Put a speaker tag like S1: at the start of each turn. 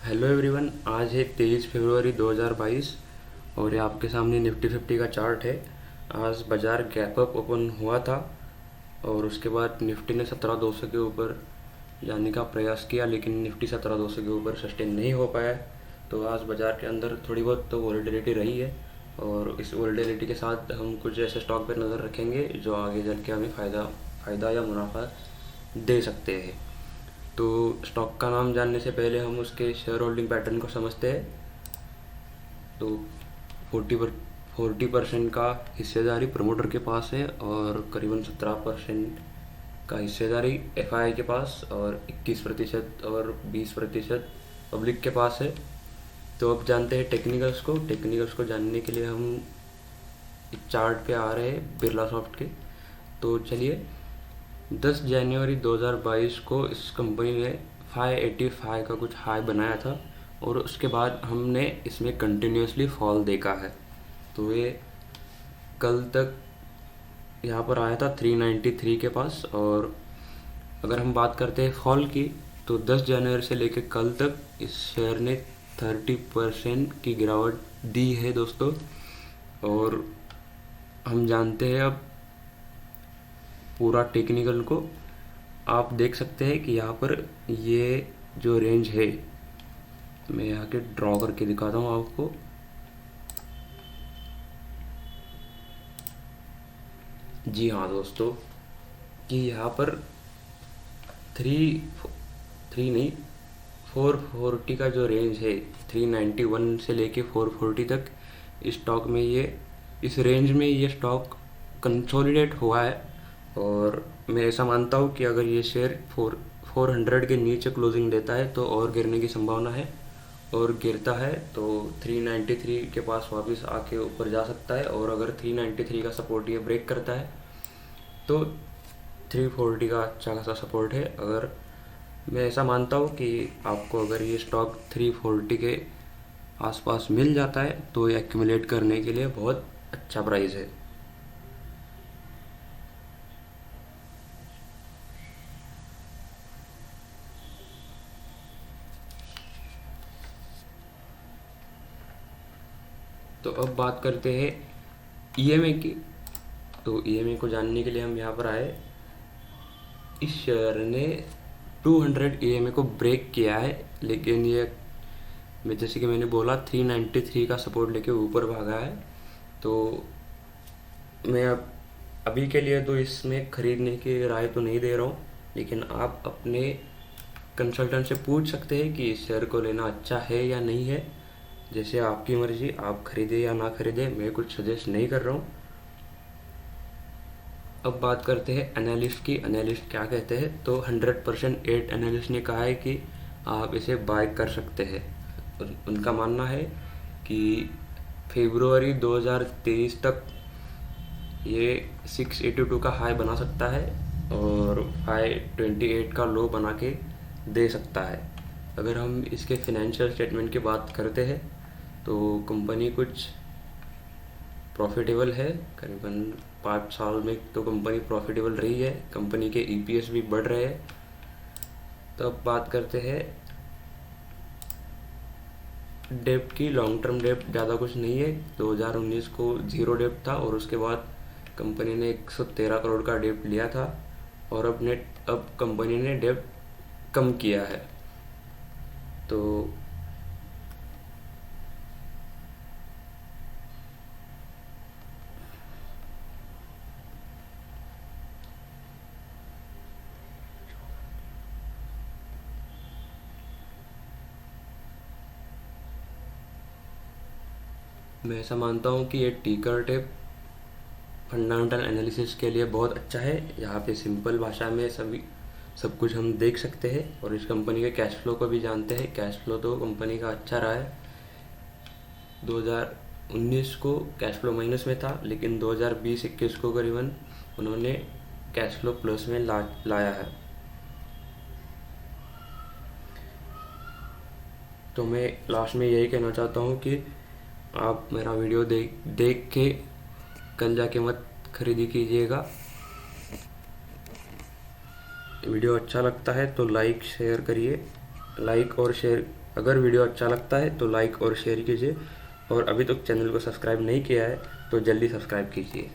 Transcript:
S1: Hello everyone, आज है 23 फरवरी 2022 और ये आपके सामने निफ्टी 50 का चार्ट है। आज बाज़ार गैप अप ओपन हुआ था और उसके बाद निफ्टी ने 17,200 के ऊपर जाने का प्रयास किया, लेकिन निफ्टी 17,200 के ऊपर सस्टेन नहीं हो पाया। तो आज बाज़ार के अंदर थोड़ी बहुत तो वोलेटिलिटी रही है और इस वोलेटिलिटी के साथ हम कुछ ऐसे स्टॉक पर नज़र रखेंगे जो आगे चल के हमें फ़ायदा या मुनाफा दे सकते हैं। तो स्टॉक का नाम जानने से पहले हम उसके शेयर होल्डिंग पैटर्न को समझते हैं। तो 40% का हिस्सेदारी प्रमोटर के पास है और करीबन 17% का हिस्सेदारी एफआई के पास और 21% और 20% पब्लिक के पास है। तो अब जानते हैं टेक्निकल्स को जानने के लिए हम एक चार्ट पे आ रहे हैं बिरला सॉफ्ट के। तो चलिए, 10 जनवरी 2022 को इस कंपनी ने 585 का कुछ हाई बनाया था और उसके बाद हमने इसमें कंटिन्यूसली फॉल देखा है। तो ये कल तक यहाँ पर आया था 393 के पास। और अगर हम बात करते हैं फॉल की, तो 10 जनवरी से लेकर कल तक इस शेयर ने 30% की गिरावट दी है दोस्तों। और हम जानते हैं अब पूरा टेक्निकल को। आप देख सकते हैं कि यहाँ पर ये जो रेंज है, मैं यहाँ के ड्रॉ करके दिखाता हूँ आपको। जी हाँ दोस्तों, कि यहाँ पर 440 का जो रेंज है, 391 से लेके 440 तक स्टॉक में इस रेंज में ये स्टॉक कंसोलिडेट हुआ है। और मैं ऐसा मानता हूँ कि अगर ये शेयर 400 के नीचे क्लोजिंग देता है तो और गिरने की संभावना है, और गिरता है तो 393 के पास वापस आके ऊपर जा सकता है। और अगर 393 का सपोर्ट ये ब्रेक करता है तो 340 का अच्छा खासा सपोर्ट है। अगर मैं ऐसा मानता हूँ कि आपको अगर ये स्टॉक 340 के आसपास मिल जाता है तो ये एक्यूमुलेट करने के लिए बहुत अच्छा प्राइस है। तो अब बात करते हैं ईएमए की। तो ईएमए को जानने के लिए हम यहाँ पर आए। इस शेयर ने 200 ईएमए को ब्रेक किया है, लेकिन ये जैसे कि मैंने बोला 393 का सपोर्ट लेके ऊपर भागा है। तो मैं अब अभी के लिए तो इसमें ख़रीदने की राय तो नहीं दे रहा हूँ, लेकिन आप अपने कंसल्टेंट से पूछ सकते हैं कि इस शेयर को लेना अच्छा है या नहीं है। जैसे आपकी मर्ज़ी, आप खरीदें या ना खरीदें, मैं कुछ सजेस्ट नहीं कर रहा हूँ। अब बात करते हैं एनालिस्ट की। एनालिस्ट क्या कहते हैं? तो 100% 8 एनालिस्ट ने कहा है कि आप इसे बाय कर सकते हैं। उनका मानना है कि फरवरी 2023 तक ये 682 का हाई बना सकता है और 528 का लो बना के दे सकता है। अगर हम इसके फिनेंशियल स्टेटमेंट की बात करते हैं तो कंपनी कुछ प्रॉफिटेबल है। करीबन 5 साल में तो कंपनी प्रॉफिटेबल रही है। कंपनी के ईपीएस भी बढ़ रहे हैं। तो अब बात करते हैं डेब्ट की। लॉन्ग टर्म डेब्ट ज़्यादा कुछ नहीं है। 2019 को ज़ीरो डेब्ट था और उसके बाद कंपनी ने 113 करोड़ का डेब्ट लिया था और अब कंपनी ने डेब्ट कम किया है। तो मैं ऐसा मानता हूँ कि ये टिकर टेप फंडामेंटल एनालिसिस के लिए बहुत अच्छा है। यहाँ पे सिंपल भाषा में सब कुछ हम देख सकते हैं और इस कंपनी के कैश फ्लो को भी जानते हैं। कैश फ्लो तो कंपनी का अच्छा रहा है। 2019 को कैश फ्लो माइनस में था, लेकिन 2020-21 को करीबन उन्होंने कैश फ्लो प्लस में लाया है। तो मैं लास्ट में यही कहना चाहता हूँ कि आप मेरा वीडियो देख के कल जाके मत खरीदी कीजिएगा। वीडियो अच्छा लगता है तो लाइक और शेयर अगर वीडियो अच्छा लगता है तो लाइक और शेयर कीजिए, और अभी तक चैनल को सब्सक्राइब नहीं किया है तो जल्दी सब्सक्राइब कीजिए।